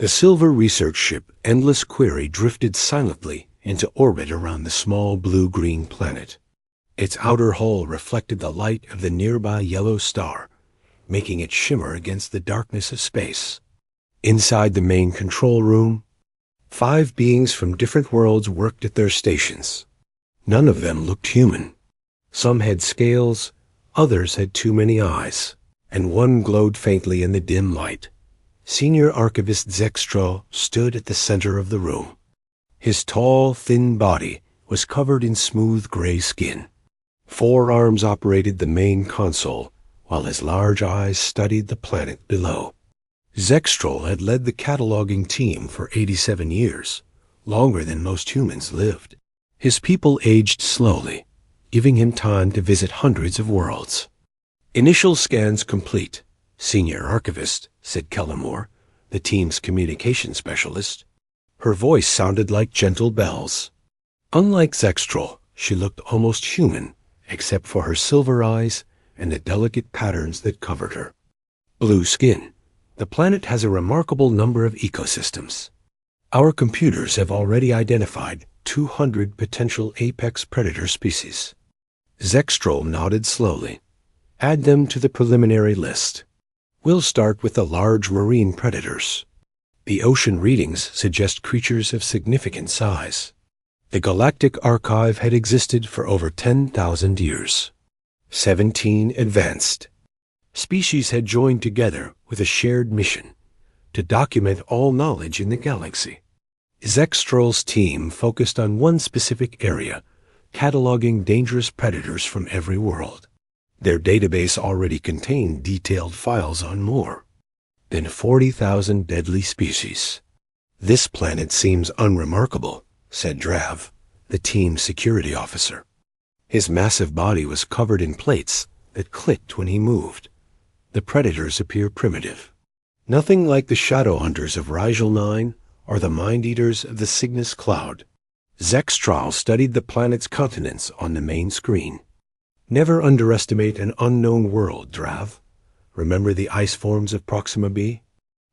The silver research ship Endless Query drifted silently into orbit around the small blue-green planet. Its outer hull reflected the light of the nearby yellow star, making it shimmer against the darkness of space. Inside the main control room, 5 beings from different worlds worked at their stations. None of them looked human. Some had scales, others had too many eyes, and one glowed faintly in the dim light. Senior Archivist Zextro stood at the center of the room. His tall, thin body was covered in smooth gray skin. 4 arms operated the main console, while his large eyes studied the planet below. Zextrol had led the cataloging team for 87 years, longer than most humans lived. His people aged slowly, giving him time to visit hundreds of worlds. "Initial scans complete, Senior Archivist," said Kellamore, the team's communication specialist. Her voice sounded like gentle bells. Unlike Zextrol, she looked almost human, except for her silver eyes and the delicate patterns that covered her. "Blue skin. The planet has a remarkable number of ecosystems. Our computers have already identified 200 potential apex predator species." Zextrol nodded slowly. "Add them to the preliminary list. We'll start with the large marine predators. The ocean readings suggest creatures of significant size. The Galactic Archive had existed for over 10,000 years. 17 advanced. Species had joined together with a shared mission to document all knowledge in the galaxy." Zextrol's team focused on one specific area, cataloging dangerous predators from every world. Their database already contained detailed files on more than 40,000 deadly species. "This planet seems unremarkable," said Drav, the team's security officer. His massive body was covered in plates that clicked when he moved. The predators appear primitive. Nothing like the shadow hunters of Rigel 9 or the mind-eaters of the Cygnus Cloud. Zextrol studied the planet's continents on the main screen. "Never underestimate an unknown world, Drav. Remember the ice forms of Proxima b?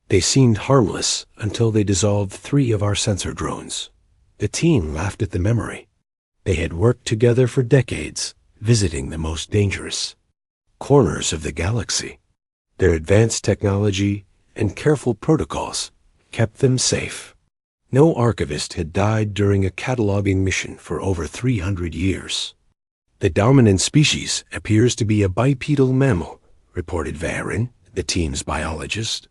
They seemed harmless until they dissolved 3 of our sensor drones." The team laughed at the memory. They had worked together for decades, visiting the most dangerous corners of the galaxy. Their advanced technology and careful protocols kept them safe. No archivist had died during a cataloging mission for over 300 years. "The dominant species appears to be a bipedal mammal," reported Varin, the team's biologist.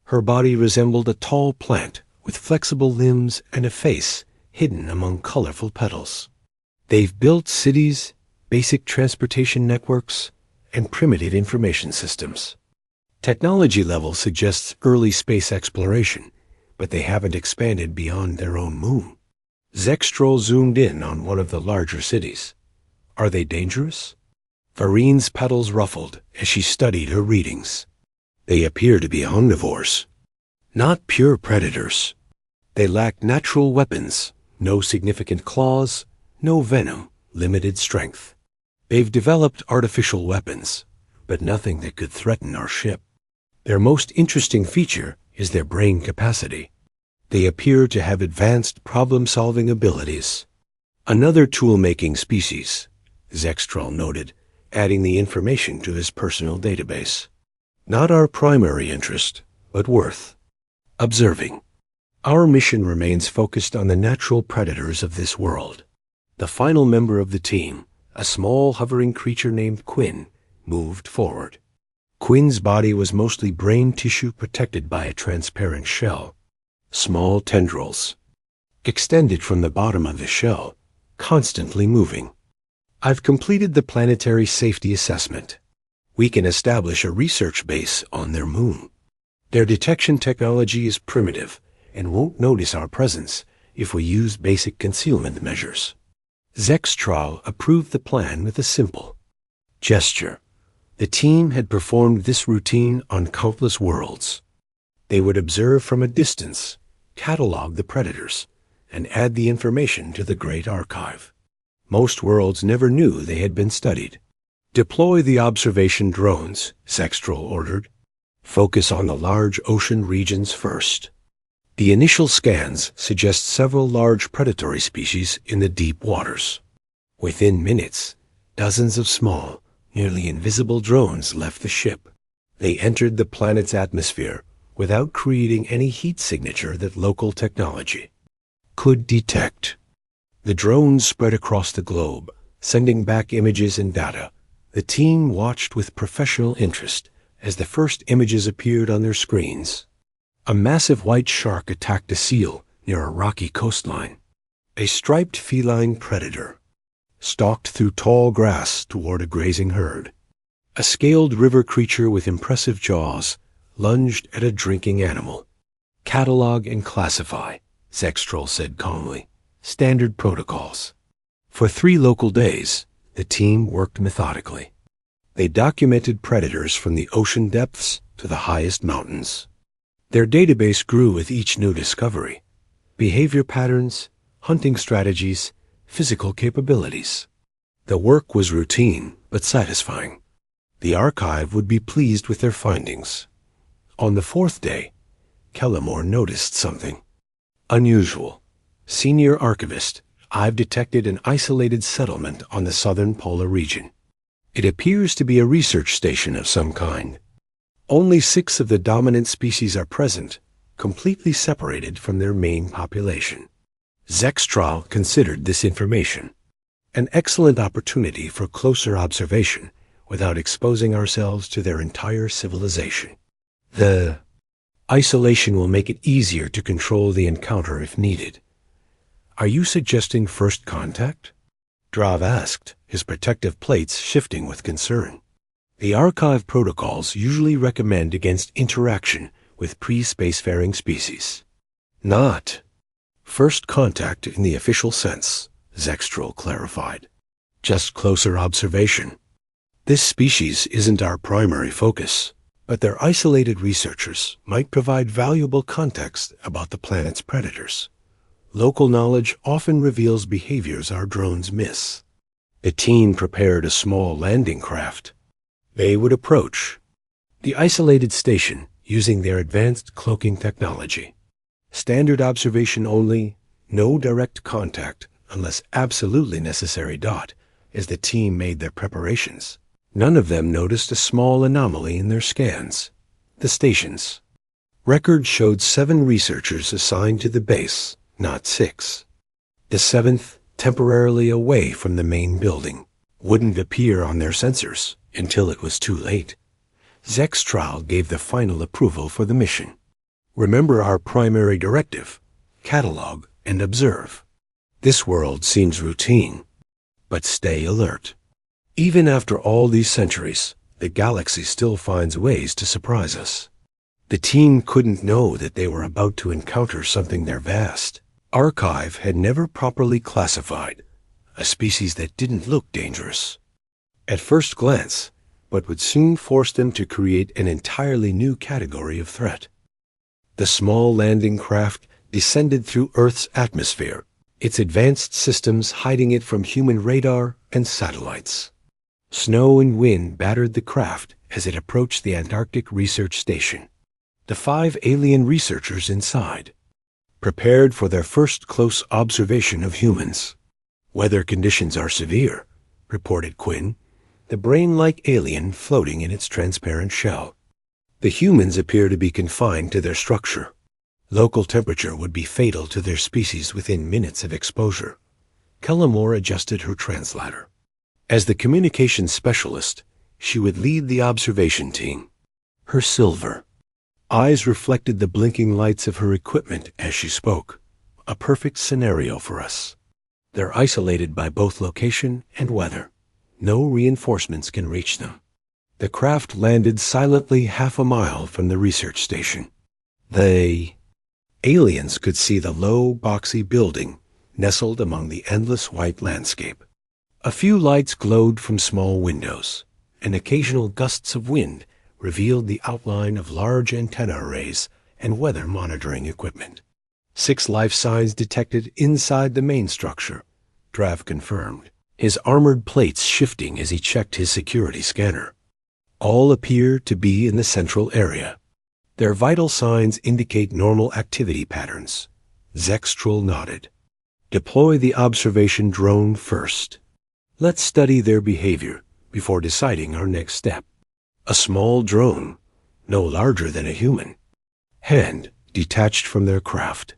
Her body resembled a tall plant with flexible limbs and a face hidden among colorful petals. "They've built cities, basic transportation networks, and primitive information systems. Technology level suggests early space exploration, but they haven't expanded beyond their own moon." Zextrol zoomed in on one of the larger cities. "Are they dangerous?" Varine's petals ruffled as she studied her readings. "They appear to be omnivores, not pure predators. They lack natural weapons, no significant claws, no venom, limited strength. They've developed artificial weapons, but nothing that could threaten our ship. Their most interesting feature is their brain capacity. They appear to have advanced problem-solving abilities." "Another tool-making species," Zextrol noted, adding the information to his personal database. "Not our primary interest, but worth observing. Our mission remains focused on the natural predators of this world." The final member of the team, a small hovering creature named Quinn, moved forward. Quinn's body was mostly brain tissue protected by a transparent shell. Small tendrils extended from the bottom of the shell, constantly moving. "I've completed the planetary safety assessment. We can establish a research base on their moon. Their detection technology is primitive and won't notice our presence if we use basic concealment measures." Zextrol approved the plan with a simple gesture. The team had performed this routine on countless worlds. They would observe from a distance, catalog the predators, and add the information to the Great Archive. Most worlds never knew they had been studied. "Deploy the observation drones," Zextrol ordered. "Focus on the large ocean regions first." The initial scans suggest several large predatory species in the deep waters. Within minutes, dozens of small, nearly invisible drones left the ship. They entered the planet's atmosphere without creating any heat signature that local technology could detect. The drones spread across the globe, sending back images and data. The team watched with professional interest as the first images appeared on their screens. A massive white shark attacked a seal near a rocky coastline. A striped feline predator stalked through tall grass toward a grazing herd. A scaled river creature with impressive jaws lunged at a drinking animal. "Catalog and classify," Zextrol said calmly. "Standard protocols." For 3 local days, the team worked methodically. They documented predators from the ocean depths to the highest mountains. Their database grew with each new discovery: behavior patterns, hunting strategies, physical capabilities. The work was routine but satisfying. The archive would be pleased with their findings. On the 4th day, Kellamore noticed something unusual. "Senior archivist, I've detected an isolated settlement on the southern polar region. It appears to be a research station of some kind. Only 6 of the dominant species are present, completely separated from their main population." Zextrol considered this information an excellent opportunity for closer observation without exposing ourselves to their entire civilization. The isolation will make it easier to control the encounter if needed. "Are you suggesting first contact?" Drav asked, his protective plates shifting with concern. The archive protocols usually recommend against interaction with pre-spacefaring species. "Not first contact in the official sense," Zextrol clarified. "Just closer observation. This species isn't our primary focus, but their isolated researchers might provide valuable context about the planet's predators. Local knowledge often reveals behaviors our drones miss." The team prepared a small landing craft. They would approach the isolated station using their advanced cloaking technology. Standard observation only, no direct contact unless absolutely necessary. As the team made their preparations, none of them noticed a small anomaly in their scans. The station's record showed 7 researchers assigned to the base, not 6. The 7th, temporarily away from the main building, wouldn't appear on their sensors until it was too late. Zextrol gave the final approval for the mission. "Remember our primary directive: catalog and observe. This world seems routine, but stay alert. Even after all these centuries, the galaxy still finds ways to surprise us." The team couldn't know that they were about to encounter something their vast archive had never properly classified, a species that didn't look dangerous at first glance, but would soon force them to create an entirely new category of threat. The small landing craft descended through Earth's atmosphere, its advanced systems hiding it from human radar and satellites. Snow and wind battered the craft as it approached the Antarctic Research Station. The 5 alien researchers inside prepared for their first close observation of humans. "Weather conditions are severe," reported Quinn, the brain-like alien floating in its transparent shell. "The humans appear to be confined to their structure. Local temperature would be fatal to their species within minutes of exposure." Kellamore adjusted her translator. As the communications specialist, she would lead the observation team. Her silver eyes reflected the blinking lights of her equipment as she spoke. "A perfect scenario for us. They're isolated by both location and weather. No reinforcements can reach them." The craft landed silently half a mile from the research station. The aliens could see the low, boxy building nestled among the endless white landscape. A few lights glowed from small windows, and occasional gusts of wind revealed the outline of large antenna arrays and weather monitoring equipment. 6 life signs detected inside the main structure, Drav confirmed, his armored plates shifting as he checked his security scanner. All appear to be in the central area. Their vital signs indicate normal activity patterns. Zextrol nodded. Deploy the observation drone first. Let's study their behavior before deciding our next step. A small drone, no larger than a human, hand detached from their craft.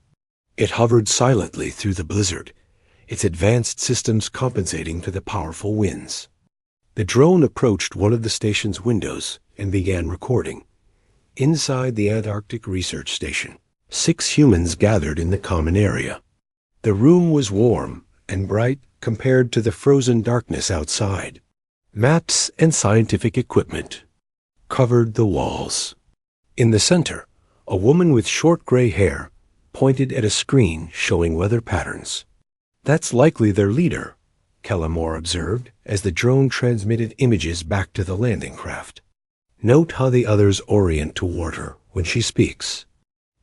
It hovered silently through the blizzard, its advanced systems compensating for the powerful winds. The drone approached one of the station's windows and began recording. Inside the Antarctic Research Station, 6 humans gathered in the common area. The room was warm and bright compared to the frozen darkness outside. Maps and scientific equipment covered the walls. In the center, a woman with short gray hair pointed at a screen showing weather patterns. That's likely their leader, Kellamore observed as the drone transmitted images back to the landing craft. Note how the others orient toward her when she speaks.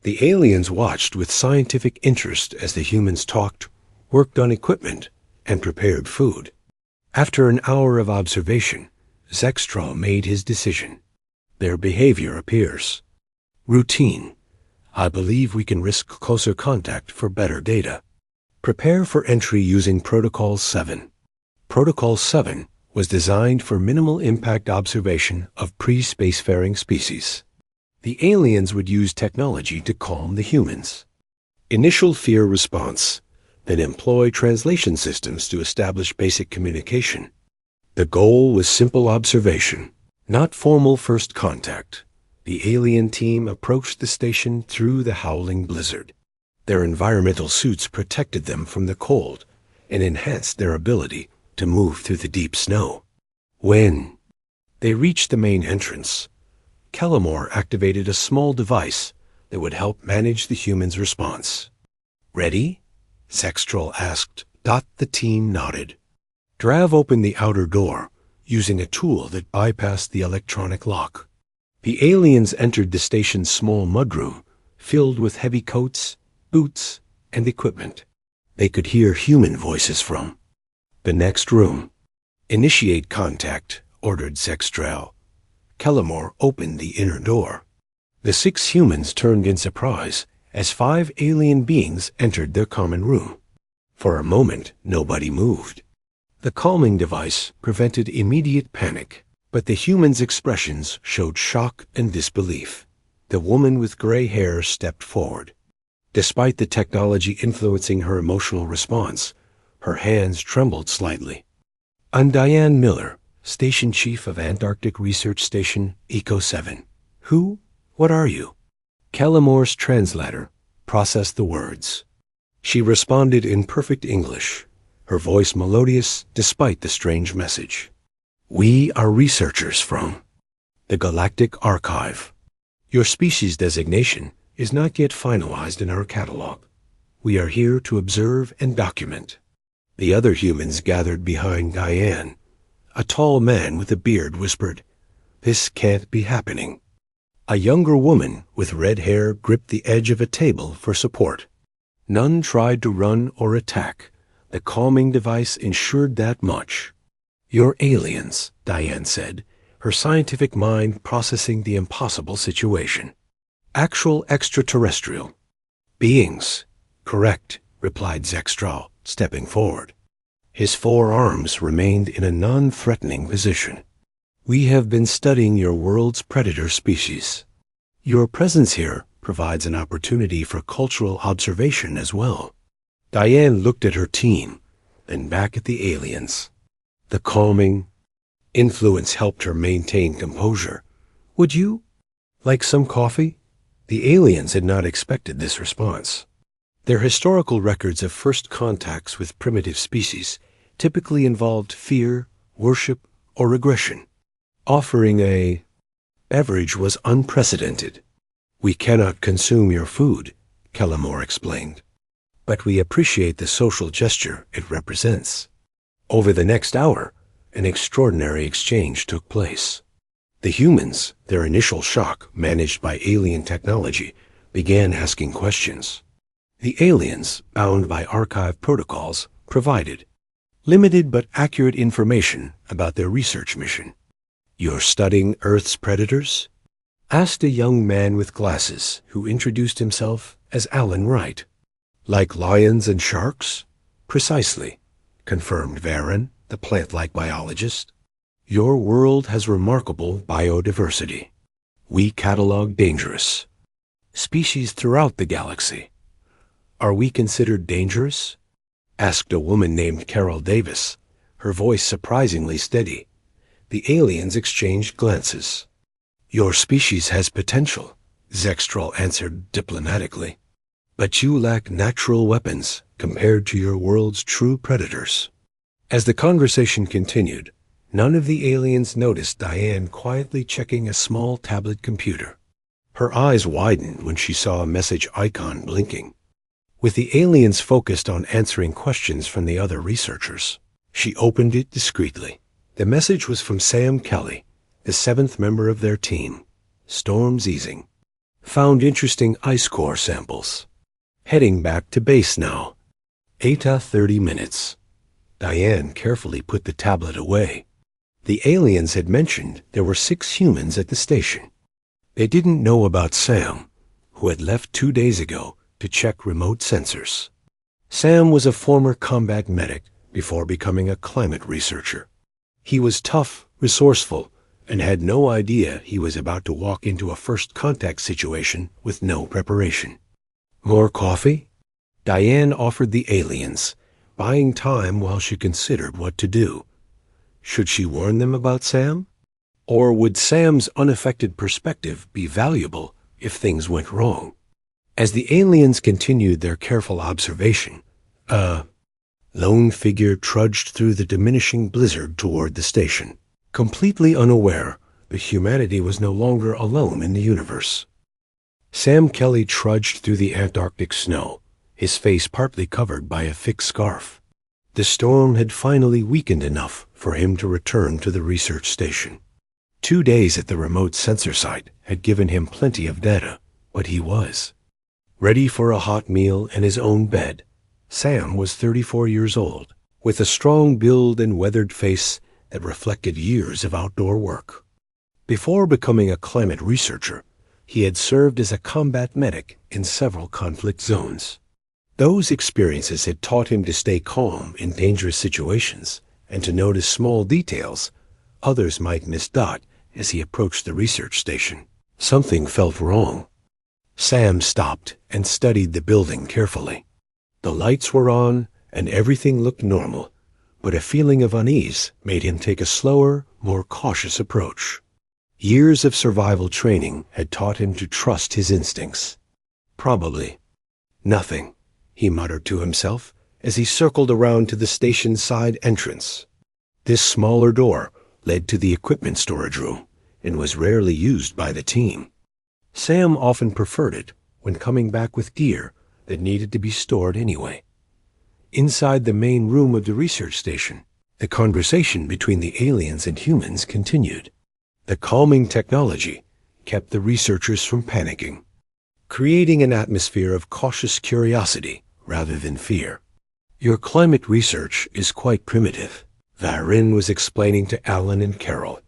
The aliens watched with scientific interest as the humans talked, worked on equipment, and prepared food. After an hour of observation, Zextrol made his decision. Their behavior appears routine. I believe we can risk closer contact for better data. Prepare for entry using Protocol 7. Protocol 7 was designed for minimal impact observation of pre-spacefaring species. The aliens would use technology to calm the humans. Initial fear response, then employ translation systems to establish basic communication. The goal was simple observation, not formal first contact. The alien team approached the station through the howling blizzard. Their environmental suits protected them from the cold and enhanced their ability to move through the deep snow. When they reached the main entrance, Kellamore activated a small device that would help manage the humans' response. Ready? Zextrol asked. The team nodded. Drav opened the outer door using a tool that bypassed the electronic lock. The aliens entered the station's small mudroom, filled with heavy coats, boots, and equipment. They could hear human voices from the next room. Initiate contact, ordered Zextrol. Kellamore opened the inner door. The 6 humans turned in surprise as 5 alien beings entered their common room. For a moment, nobody moved. The calming device prevented immediate panic, but the humans' expressions showed shock and disbelief. The woman with gray hair stepped forward. Despite the technology influencing her emotional response, her hands trembled slightly. I'm Diane Miller, Station Chief of Antarctic Research Station Eco 7. Who? What are you? Kellamore's translator processed the words. She responded in perfect English, her voice melodious despite the strange message. We are researchers from the Galactic Archive. Your species designation is not yet finalized in our catalog. We are here to observe and document. The other humans gathered behind Diane. A tall man with a beard whispered, "This can't be happening." A younger woman with red hair gripped the edge of a table for support. None tried to run or attack. The calming device ensured that much. You're aliens, Diane said, her scientific mind processing the impossible situation. Actual extraterrestrial beings. Correct, replied Zextrol, stepping forward. His 4 arms remained in a non-threatening position. We have been studying your world's predator species. Your presence here provides an opportunity for cultural observation as well. Diane looked at her team, then back at the aliens. The calming influence helped her maintain composure. Would you like some coffee? The aliens had not expected this response. Their historical records of first contacts with primitive species typically involved fear, worship, or regression. Offering a beverage was unprecedented. We cannot consume your food, Kellamore explained, but we appreciate the social gesture it represents. Over the next hour, an extraordinary exchange took place. The humans, their initial shock managed by alien technology, began asking questions. The aliens, bound by archive protocols, provided limited but accurate information about their research mission. You're studying Earth's predators? asked a young man with glasses who introduced himself as Alan Wright. Like lions and sharks? Precisely, confirmed Varen, the plant-like biologist. Your world has remarkable biodiversity. We catalog dangerous species throughout the galaxy. Are we considered dangerous? Asked a woman named Carol Davis, her voice surprisingly steady. The aliens exchanged glances. Your species has potential, Zextral answered diplomatically. But you lack natural weapons compared to your world's true predators. As the conversation continued, none of the aliens noticed Diane quietly checking a small tablet computer. Her eyes widened when she saw a message icon blinking. With the aliens focused on answering questions from the other researchers, she opened it discreetly. The message was from Sam Kelly, the 7th member of their team. Storm's easing. Found interesting ice core samples. Heading back to base now. 30 minutes. Diane carefully put the tablet away. The aliens had mentioned there were 6 humans at the station. They didn't know about Sam, who had left 2 days ago to check remote sensors. Sam was a former combat medic before becoming a climate researcher. He was tough, resourceful, and had no idea he was about to walk into a first contact situation with no preparation. More coffee? Diane offered the aliens, buying time while she considered what to do. Should she warn them about Sam? Or would Sam's unaffected perspective be valuable if things went wrong? As the aliens continued their careful observation, a lone figure trudged through the diminishing blizzard toward the station, completely unaware that humanity was no longer alone in the universe. Sam Kelly trudged through the Antarctic snow, his face partly covered by a thick scarf. The storm had finally weakened enough for him to return to the research station. 2 days at the remote sensor site had given him plenty of data, but he was ready for a hot meal and his own bed. Sam was 34 years old, with a strong build and weathered face that reflected years of outdoor work. Before becoming a climate researcher, he had served as a combat medic in several conflict zones. Those experiences had taught him to stay calm in dangerous situations and to notice small details others might misdot as he approached the research station. Something felt wrong. Sam stopped and studied the building carefully. The lights were on and everything looked normal, but a feeling of unease made him take a slower, more cautious approach. Years of survival training had taught him to trust his instincts. Probably nothing, he muttered to himself as he circled around to the station's side entrance. This smaller door led to the equipment storage room and was rarely used by the team. Sam often preferred it when coming back with gear that needed to be stored anyway. Inside the main room of the research station, the conversation between the aliens and humans continued. The calming technology kept the researchers from panicking, creating an atmosphere of cautious curiosity rather than fear. Your climate research is quite primitive, Varen was explaining to Alan and Carol.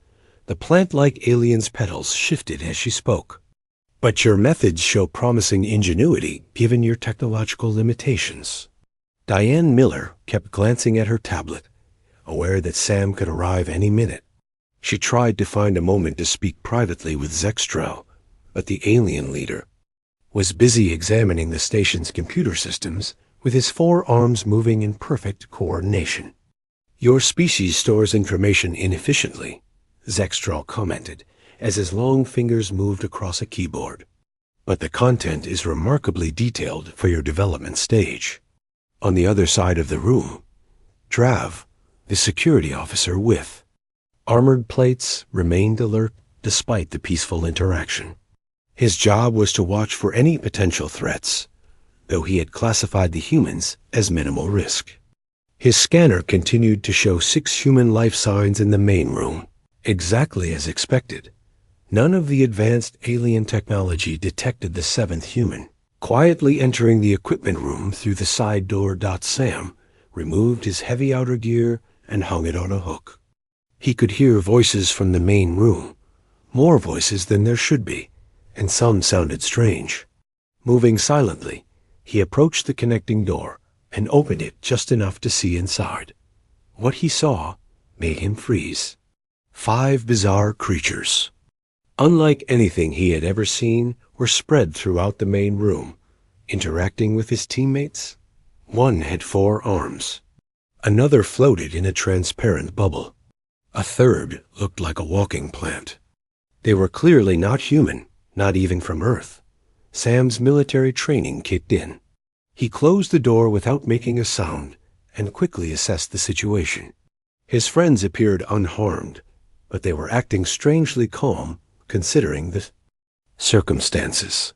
The plant-like alien's petals shifted as she spoke. But your methods show promising ingenuity given your technological limitations. Diane Miller kept glancing at her tablet, aware that Sam could arrive any minute. She tried to find a moment to speak privately with Zextral, but the alien leader was busy examining the station's computer systems with his 4 arms moving in perfect coordination. Your species stores information inefficiently, Zextral commented, as his long fingers moved across a keyboard. But the content is remarkably detailed for your development stage. On the other side of the room, Drav, the security officer with armored plates, remained alert despite the peaceful interaction. His job was to watch for any potential threats, though he had classified the humans as minimal risk. His scanner continued to show 6 human life signs in the main room, exactly as expected. None of the advanced alien technology detected the 7th human. Quietly entering the equipment room through the side door, Sam removed his heavy outer gear and hung it on a hook. He could hear voices from the main room, more voices than there should be, and some sounded strange. Moving silently, he approached the connecting door and opened it just enough to see inside. What he saw made him freeze. 5 bizarre creatures, unlike anything he had ever seen, were spread throughout the main room, interacting with his teammates. One had 4 arms. Another floated in a transparent bubble. A third looked like a walking plant. They were clearly not human, not even from Earth. Sam's military training kicked in. He closed the door without making a sound and quickly assessed the situation. His friends appeared unharmed, but they were acting strangely calm considering the circumstances.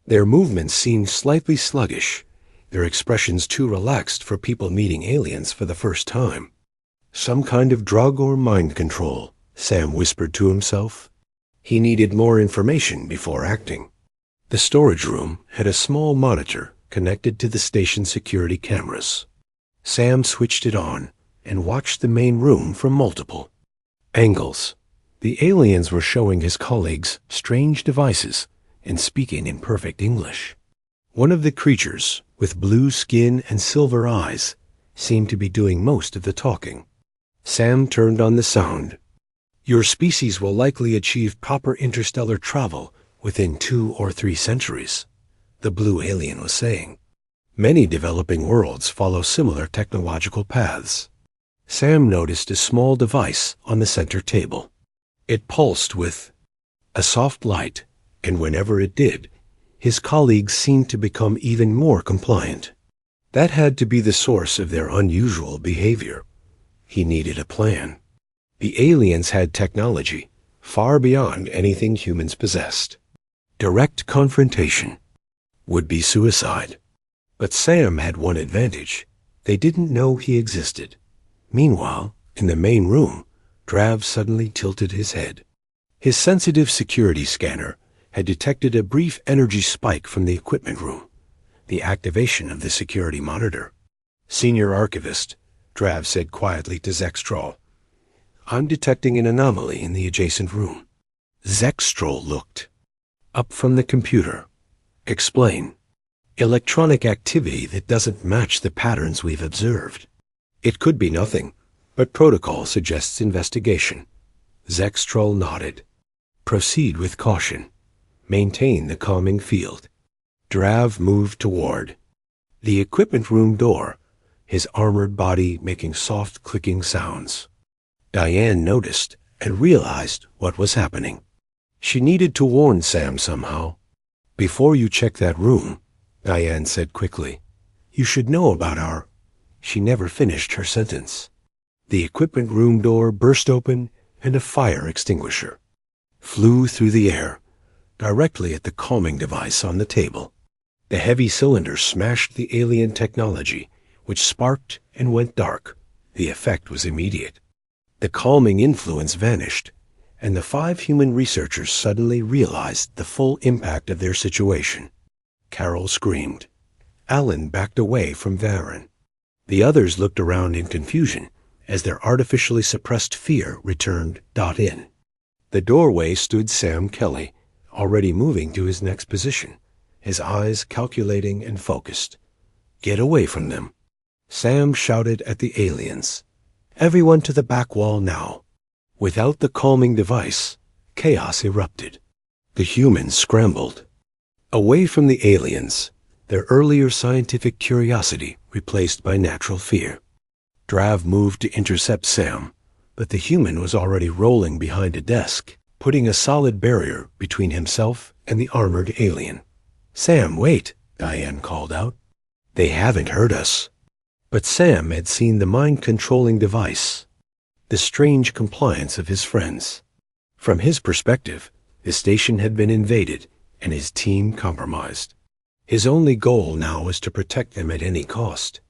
Their movements seemed slightly sluggish, their expressions too relaxed for people meeting aliens for the first time. Some kind of drug or mind control, Sam whispered to himself. He needed more information before acting. The storage room had a small monitor connected to the station's security cameras. Sam switched it on and watched the main room from multiple angles. The aliens were showing his colleagues strange devices and speaking in perfect English. One of the creatures, with blue skin and silver eyes, seemed to be doing most of the talking. Sam turned on the sound. Your species will likely achieve proper interstellar travel within 2 or 3 centuries, the blue alien was saying. Many developing worlds follow similar technological paths. Sam noticed a small device on the center table. It pulsed with a soft light, and whenever it did, his colleagues seemed to become even more compliant. That had to be the source of their unusual behavior. He needed a plan. The aliens had technology far beyond anything humans possessed. Direct confrontation would be suicide. But Sam had one advantage. They didn't know he existed. Meanwhile, in the main room, Drav suddenly tilted his head. His sensitive security scanner had detected a brief energy spike from the equipment room, the activation of the security monitor. Senior Archivist, Drav said quietly to Zextrol. I'm detecting an anomaly in the adjacent room. Zextrol looked up from the computer. Explain. Electronic activity that doesn't match the patterns we've observed. It could be nothing, but protocol suggests investigation. Zextrol nodded. Proceed with caution. Maintain the calming field. Drav moved toward the equipment room door, his armored body making soft clicking sounds. Diane noticed and realized what was happening. She needed to warn Sam somehow. Before you check that room, Diane said quickly, you should know about our... She never finished her sentence. The equipment room door burst open and a fire extinguisher flew through the air, directly at the calming device on the table. The heavy cylinder smashed the alien technology, which sparked and went dark. The effect was immediate. The calming influence vanished, and the 5 human researchers suddenly realized the full impact of their situation. Carol screamed. Alan backed away from Varen. The others looked around in confusion as their artificially suppressed fear returned in. The doorway stood Sam Kelly, already moving to his next position, his eyes calculating and focused. Get away from them. Sam shouted at the aliens. Everyone to the back wall now. Without the calming device, chaos erupted. The humans scrambled. Away from the aliens, their earlier scientific curiosity replaced by natural fear. Drav moved to intercept Sam, but the human was already rolling behind a desk, putting a solid barrier between himself and the armored alien. Sam, wait, Diane called out. They haven't heard us. But Sam had seen the mind-controlling device, the strange compliance of his friends. From his perspective, the station had been invaded and his team compromised. His only goal now was to protect them at any cost.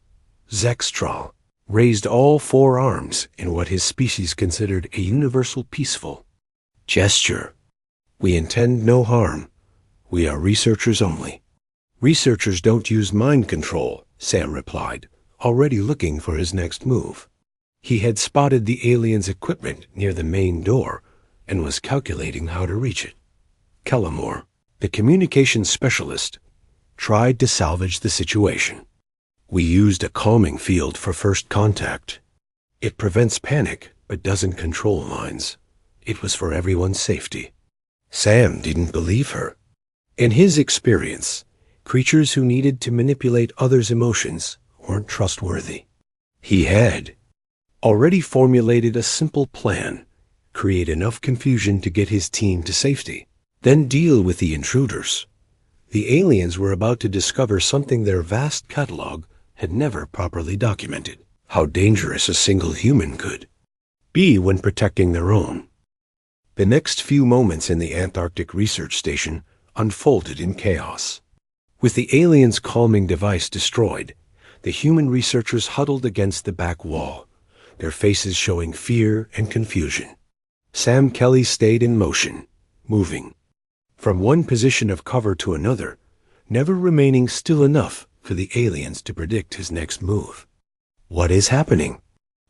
Zextrol raised all 4 arms in what his species considered a universal peaceful gesture. We intend no harm. We are researchers only. Researchers don't use mind control, Sam replied, already looking for his next move. He had spotted the aliens' equipment near the main door and was calculating how to reach it. Kellamore, The communications specialist tried to salvage the situation. We used a calming field for first contact. It prevents panic, but doesn't control minds. It was for everyone's safety. Sam didn't believe her. In his experience, creatures who needed to manipulate others' emotions weren't trustworthy. He had already formulated a simple plan: create enough confusion to get his team to safety, then deal with the intruders. The aliens were about to discover something their vast catalog had never properly documented: how dangerous a single human could be when protecting their own. The next few moments in the Antarctic research station unfolded in chaos. With the aliens' calming device destroyed, the human researchers huddled against the back wall, their faces showing fear and confusion. Sam Kelly stayed in motion, moving from one position of cover to another, never remaining still enough for the aliens to predict his next move. "What is happening?"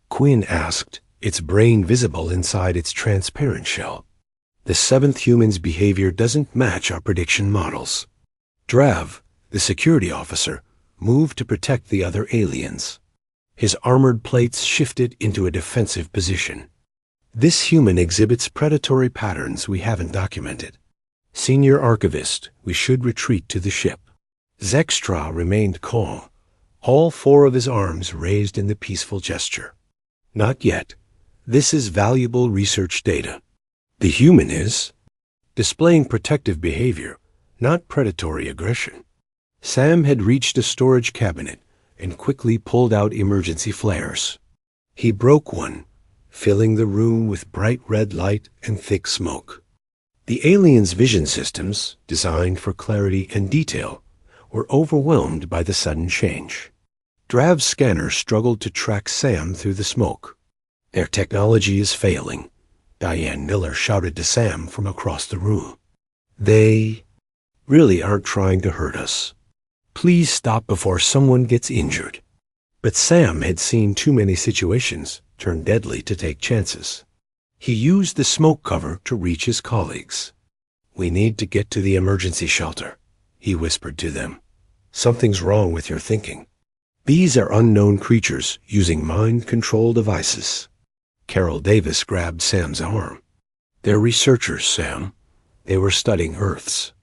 Quinn asked, its brain visible inside its transparent shell. "The seventh human's behavior doesn't match our prediction models." Drav, the security officer, moved to protect the other aliens. His armored plates shifted into a defensive position. "This human exhibits predatory patterns we haven't documented. Senior Archivist, we should retreat to the ship." Zextra remained calm, all four of his arms raised in the peaceful gesture. "Not yet. This is valuable research data. The human is displaying protective behavior, not predatory aggression." Sam had reached a storage cabinet and quickly pulled out emergency flares. He broke one, filling the room with bright red light and thick smoke. The aliens' vision systems, designed for clarity and detail, were overwhelmed by the sudden change. Drav's scanner struggled to track Sam through the smoke. "Their technology is failing," Diane Miller shouted to Sam from across the room. "They really aren't trying to hurt us. Please stop before someone gets injured." But Sam had seen too many situations turn deadly to take chances. He used the smoke cover to reach his colleagues. "We need to get to the emergency shelter," he whispered to them. "Something's wrong with your thinking. These are unknown creatures using mind control devices." Carol Davis grabbed Sam's arm. "They're researchers, Sam. They were studying Earth's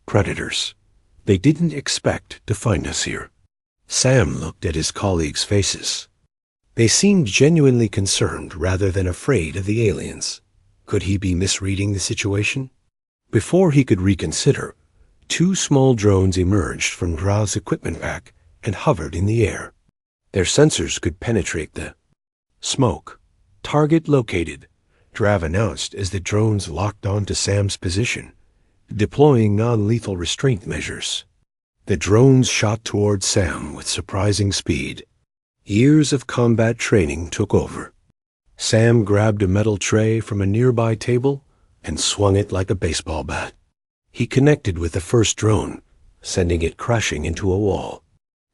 predators. They didn't expect to find us here." Sam looked at his colleagues' faces. They seemed genuinely concerned rather than afraid of the aliens. Could he be misreading the situation? Before he could reconsider, two small drones emerged from Drav's equipment pack and hovered in the air. Their sensors could penetrate the smoke. "Target located," Drav announced as the drones locked onto Sam's position, deploying non-lethal restraint measures. The drones shot toward Sam with surprising speed. Years of combat training took over. Sam grabbed a metal tray from a nearby table and swung it like a baseball bat. He connected with the first drone, sending it crashing into a wall.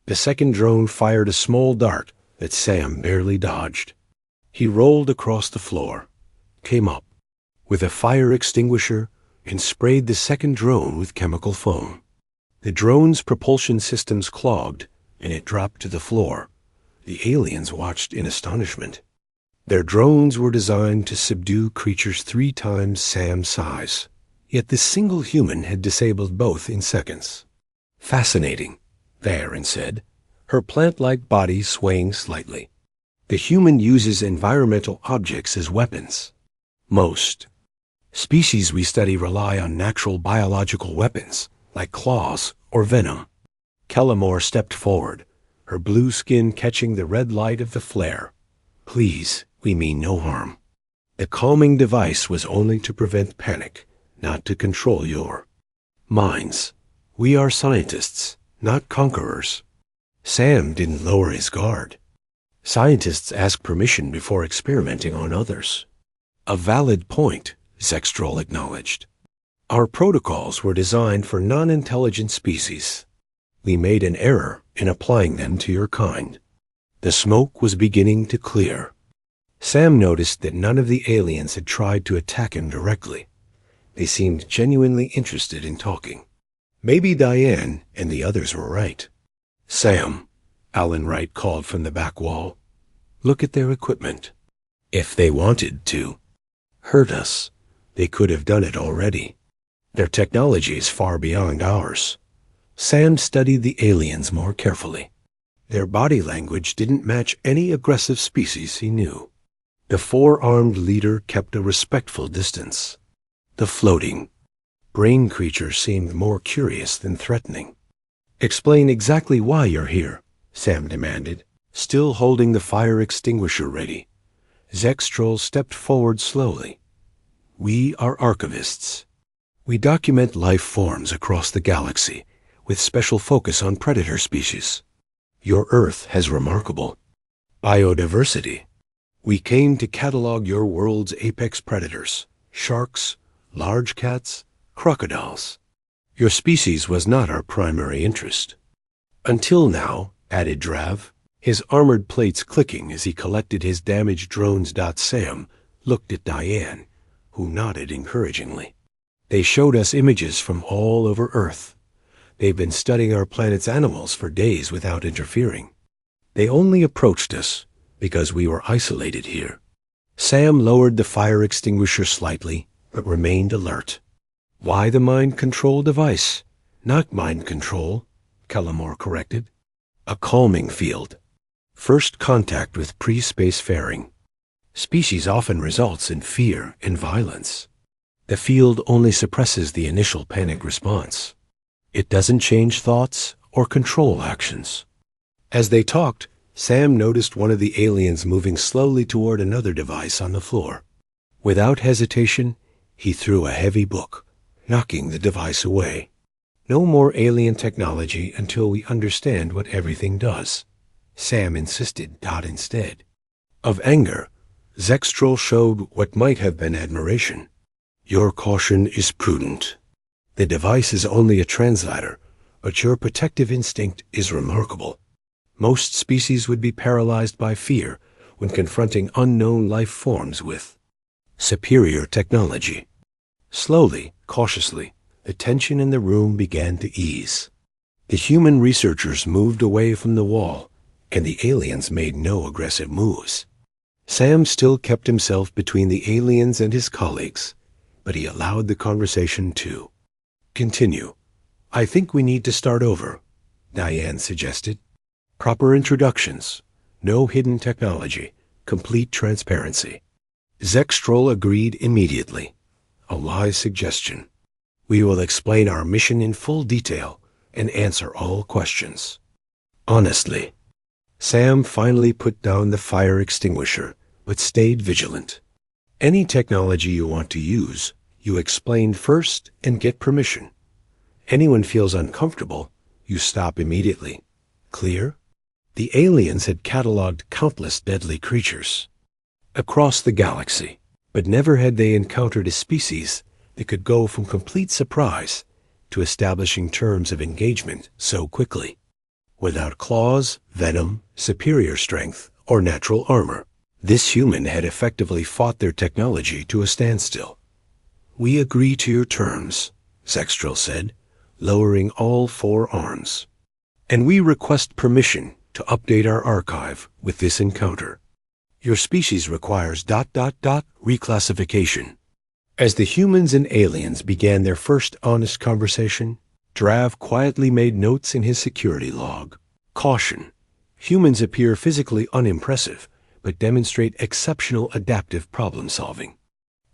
The second drone fired a small dart that Sam barely dodged. He rolled across the floor, came up with a fire extinguisher, and sprayed the second drone with chemical foam. The drone's propulsion systems clogged, and it dropped to the floor. The aliens watched in astonishment. Their drones were designed to subdue creatures 3 times Sam's size, yet this single human had disabled both in seconds. "Fascinating," Varen said, her plant-like body swaying slightly. "The human uses environmental objects as weapons. Most species we study rely on natural biological weapons, like claws or venom." Kellamore stepped forward, her blue skin catching the red light of the flare. "Please, we mean no harm. The calming device was only to prevent panic, not to control your minds. We are scientists, not conquerors." Sam didn't lower his guard. "Scientists ask permission before experimenting on others." "A valid point," Zextrol acknowledged. "Our protocols were designed for non-intelligent species. We made an error in applying them to your kind." The smoke was beginning to clear. Sam noticed that none of the aliens had tried to attack him directly. They seemed genuinely interested in talking. Maybe Diane and the others were right. "Sam," Alan Wright called from the back wall, "look at their equipment. If they wanted to hurt us, they could have done it already. Their technology is far beyond ours." Sam studied the aliens more carefully. Their body language didn't match any aggressive species he knew. The four-armed leader kept a respectful distance. The floating, brain creature seemed more curious than threatening. "Explain exactly why you're here," Sam demanded, still holding the fire extinguisher ready. Zextrol stepped forward slowly. "We are archivists. We document life forms across the galaxy, with special focus on predator species. Your Earth has remarkable biodiversity. We came to catalog your world's apex predators: sharks, large cats, crocodiles. Your species was not our primary interest." "Until now," added Drav, his armored plates clicking as he collected his damaged drones. Sam looked at Diane, who nodded encouragingly. "They showed us images from all over Earth. They've been studying our planet's animals for days without interfering. They only approached us because we were isolated here." Sam lowered the fire extinguisher slightly, but remained alert. "Why the mind control device?" "Not mind control," Kellamore corrected. "A calming field. First contact with pre-spacefaring. Species often results in fear and violence. The field only suppresses the initial panic response. It doesn't change thoughts or control actions." As they talked, Sam noticed one of the aliens moving slowly toward another device on the floor. Without hesitation, he threw a heavy book, knocking the device away. "No more alien technology until we understand what everything does," Sam insisted. Instead of anger, Zextrol showed what might have been admiration. "Your caution is prudent. The device is only a translator, but your protective instinct is remarkable. Most species would be paralyzed by fear when confronting unknown life forms with superior technology." Slowly, cautiously, the tension in the room began to ease. The human researchers moved away from the wall, and the aliens made no aggressive moves. Sam still kept himself between the aliens and his colleagues, but he allowed the conversation to continue. "I think we need to start over," Diane suggested. "Proper introductions, no hidden technology, complete transparency." Zextrol agreed immediately. "A wise suggestion. We will explain our mission in full detail and answer all questions honestly." Sam finally put down the fire extinguisher, but stayed vigilant. "Any technology you want to use, you explain first and get permission. Anyone feels uncomfortable, you stop immediately. Clear?" The aliens had cataloged countless deadly creatures across the galaxy, but never had they encountered a species that could go from complete surprise to establishing terms of engagement so quickly. Without claws, venom, superior strength, or natural armor, this human had effectively fought their technology to a standstill. "We agree to your terms," Zextrol said, lowering all four arms. "And we request permission to update our archive with this encounter. Your species requires ... reclassification." As the humans and aliens began their first honest conversation, Drav quietly made notes in his security log. "Caution. Humans appear physically unimpressive, but demonstrate exceptional adaptive problem-solving,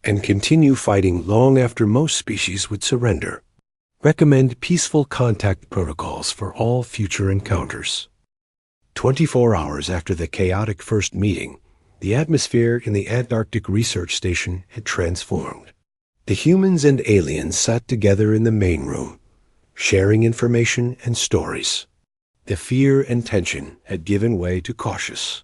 and continue fighting long after most species would surrender. Recommend peaceful contact protocols for all future encounters." 24 hours after the chaotic first meeting, the atmosphere in the Antarctic Research Station had transformed. The humans and aliens sat together in the main room, sharing information and stories. The fear and tension had given way to cautious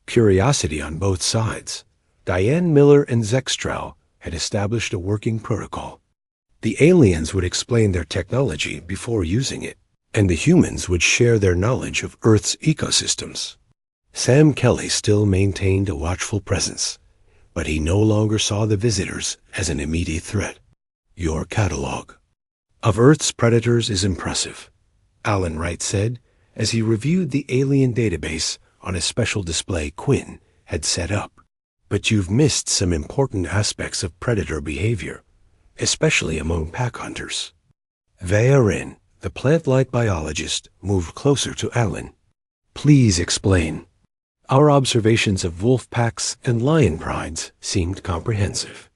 curiosity on both sides. Diane Miller and Zextrol had established a working protocol. The aliens would explain their technology before using it, and the humans would share their knowledge of Earth's ecosystems. Sam Kelly still maintained a watchful presence, but he no longer saw the visitors as an immediate threat. Your catalog of Earth's predators is impressive, Alan Wright said as he reviewed the alien database on a special display Quinn had set up. But you've missed some important aspects of predator behavior, especially among pack hunters. Therein, the plant-like biologist moved closer to Alan. Please explain. Our observations of wolf packs and lion prides seemed comprehensive.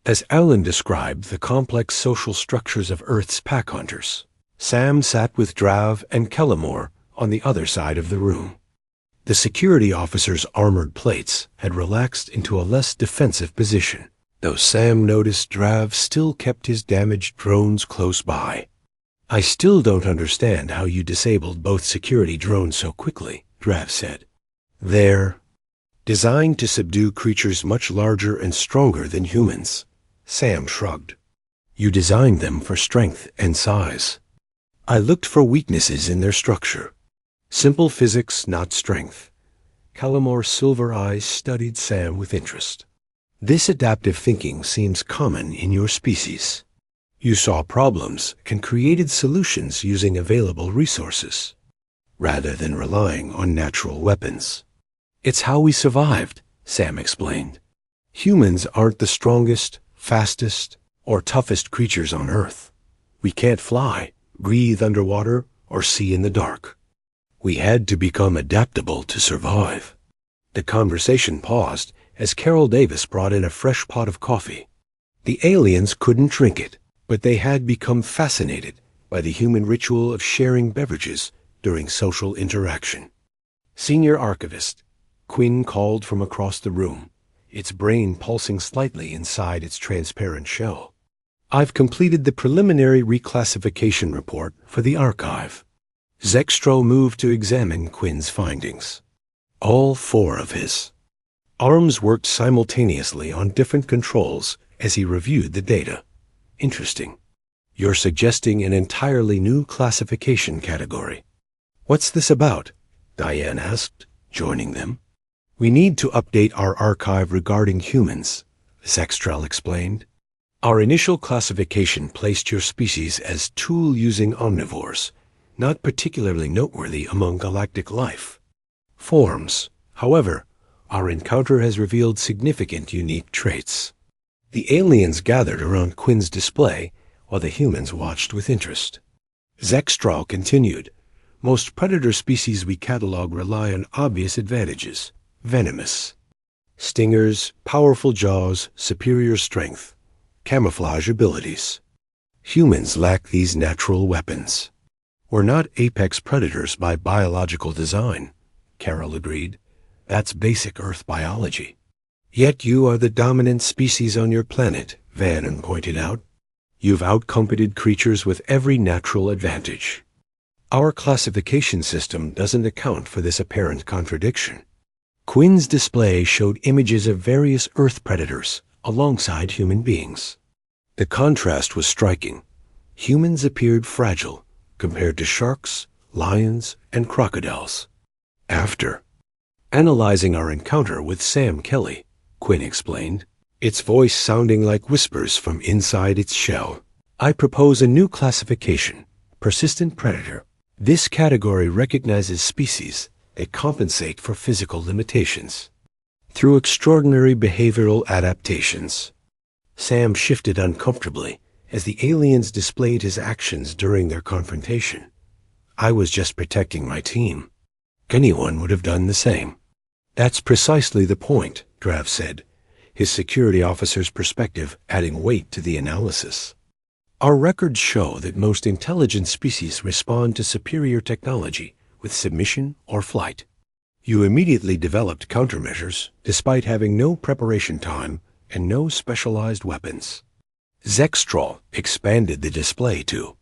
As Alan described the complex social structures of Earth's pack hunters, Sam sat with Drav and Kellamore on the other side of the room. The security officer's armored plates had relaxed into a less defensive position, though Sam noticed Drav still kept his damaged drones close by. I still don't understand how you disabled both security drones so quickly, Drav said. They're designed to subdue creatures much larger and stronger than humans. Sam shrugged. You designed them for strength and size. I looked for weaknesses in their structure. Simple physics, not strength. Callamore's silver eyes studied Sam with interest. This adaptive thinking seems common in your species. You saw problems and created solutions using available resources, rather than relying on natural weapons. It's how we survived, Sam explained. Humans aren't the strongest, fastest, or toughest creatures on Earth. We can't fly, breathe underwater, or see in the dark. We had to become adaptable to survive. The conversation paused as Carol Davis brought in a fresh pot of coffee. The aliens couldn't drink it, but they had become fascinated by the human ritual of sharing beverages during social interaction. Senior Archivist, Quinn called from across the room, its brain pulsing slightly inside its transparent shell. I've completed the preliminary reclassification report for the archive. Zextro moved to examine Quinn's findings. All 4 of his arms worked simultaneously on different controls as he reviewed the data. Interesting. You're suggesting an entirely new classification category. What's this about? Diane asked, joining them. We need to update our archive regarding humans, Zextrel explained. Our initial classification placed your species as tool-using omnivores, not particularly noteworthy among galactic life forms. However, our encounter has revealed significant unique traits. The aliens gathered around Quinn's display while the humans watched with interest. Zextral continued. Most predator species we catalog rely on obvious advantages. Venomous. Stingers, powerful jaws, superior strength, camouflage abilities. Humans lack these natural weapons. We're not apex predators by biological design, Carol agreed. That's basic Earth biology. Yet you are the dominant species on your planet, Vannon pointed out. You've outcompeted creatures with every natural advantage. Our classification system doesn't account for this apparent contradiction. Quinn's display showed images of various Earth predators alongside human beings. The contrast was striking. Humans appeared fragile compared to sharks, lions, and crocodiles. After analyzing our encounter with Sam Kelly, Quinn explained, its voice sounding like whispers from inside its shell, I propose a new classification, persistent predator. This category recognizes species that compensate for physical limitations through extraordinary behavioral adaptations. Sam shifted uncomfortably as the aliens displayed his actions during their confrontation. I was just protecting my team. Anyone would have done the same. That's precisely the point, Drav said, his security officer's perspective adding weight to the analysis. Our records show that most intelligent species respond to superior technology with submission or flight. You immediately developed countermeasures despite having no preparation time and no specialized weapons. Zextrol expanded the display to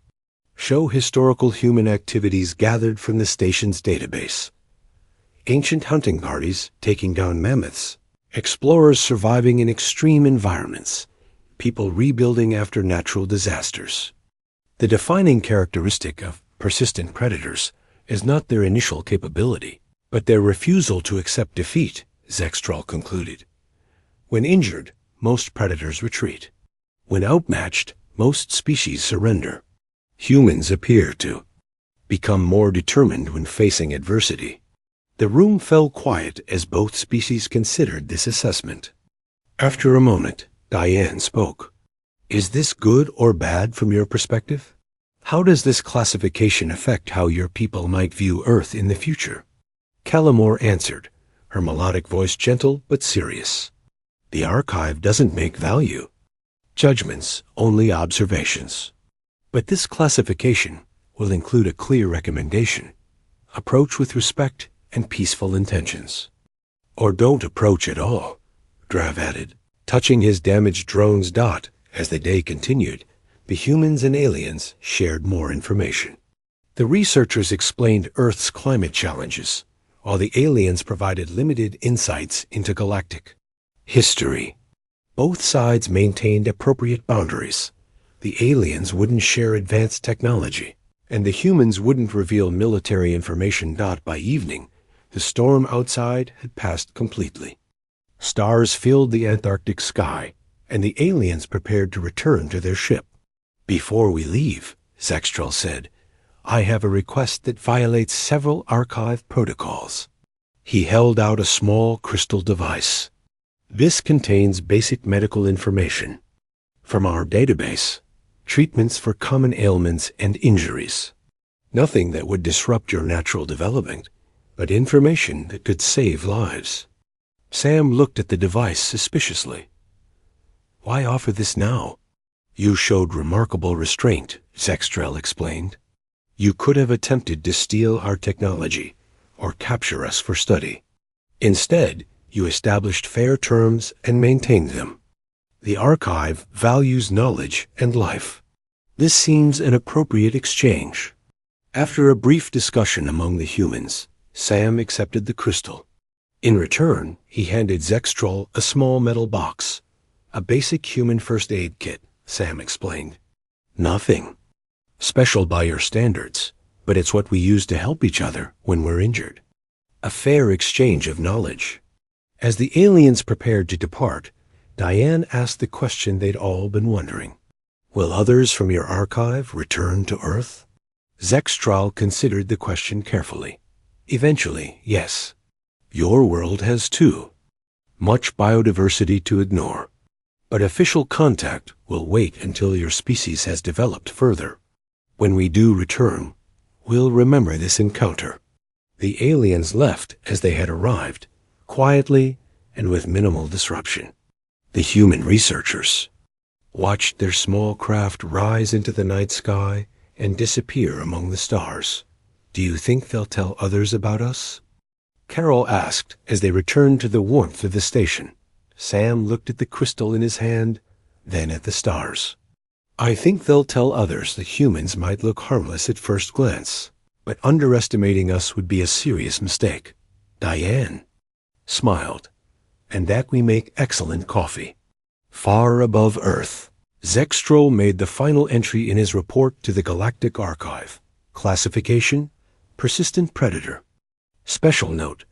show historical human activities gathered from the station's database. Ancient hunting parties taking down mammoths, explorers surviving in extreme environments, people rebuilding after natural disasters. The defining characteristic of persistent predators is not their initial capability, but their refusal to accept defeat, Zextrol concluded. When injured, most predators retreat. When outmatched, Most species surrender. Humans appear to become more determined when facing adversity. The room fell quiet as both species considered this assessment. After a moment, Diane spoke. Is this good or bad from your perspective? How does this classification affect how your people might view Earth in the future? Callimore answered, her melodic voice gentle but serious. The archive doesn't make value. Judgments, only observations. But this classification will include a clear recommendation. Approach with respect and peaceful intentions. Or don't approach at all, Drav added, touching his damaged drone's dot. As the day continued, the humans and aliens shared more information. The researchers explained Earth's climate challenges, while the aliens provided limited insights into galactic history. Both sides maintained appropriate boundaries. The aliens wouldn't share advanced technology, and the humans wouldn't reveal military information. By evening, the storm outside had passed completely. Stars filled the Antarctic sky, and the aliens prepared to return to their ship. Before we leave, Zextral said, I have a request that violates several archive protocols. He held out a small crystal device. This contains basic medical information from our database, treatments for common ailments and injuries. Nothing that would disrupt your natural development, but information that could save lives. Sam looked at the device suspiciously. Why offer this now? You showed remarkable restraint, Zextrel explained. You could have attempted to steal our technology or capture us for study. Instead, you established fair terms and maintained them. The archive values knowledge and life. This seems an appropriate exchange. After a brief discussion among the humans, Sam accepted the crystal. In return, he handed Zextrol a small metal box. A basic human first aid kit, Sam explained. Nothing special by your standards, but it's what we use to help each other when we're injured. A fair exchange of knowledge. As the aliens prepared to depart, Diane asked the question they'd all been wondering. Will others from your archive return to Earth? Zextral considered the question carefully. Eventually, yes. Your world has too. Much biodiversity to ignore. But official contact will wait until your species has developed further. When we do return, we'll remember this encounter. The aliens left as they had arrived, quietly and with minimal disruption. The human researchers watched their small craft rise into the night sky and disappear among the stars. Do you think they'll tell others about us? Carol asked as they returned to the warmth of the station. Sam looked at the crystal in his hand, then at the stars. I think they'll tell others that humans might look harmless at first glance, but underestimating us would be a serious mistake. Diane smiled, and that we make excellent coffee. Far above Earth, Zextrol made the final entry in his report to the Galactic Archive. Classification: Persistent Predator. Special note: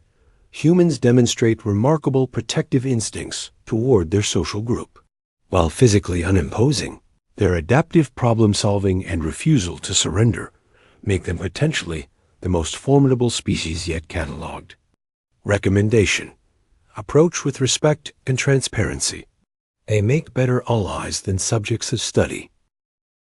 humans demonstrate remarkable protective instincts toward their social group. While physically unimposing, their adaptive problem-solving and refusal to surrender make them potentially the most formidable species yet cataloged. Recommendation: approach with respect and transparency. They make better allies than subjects of study.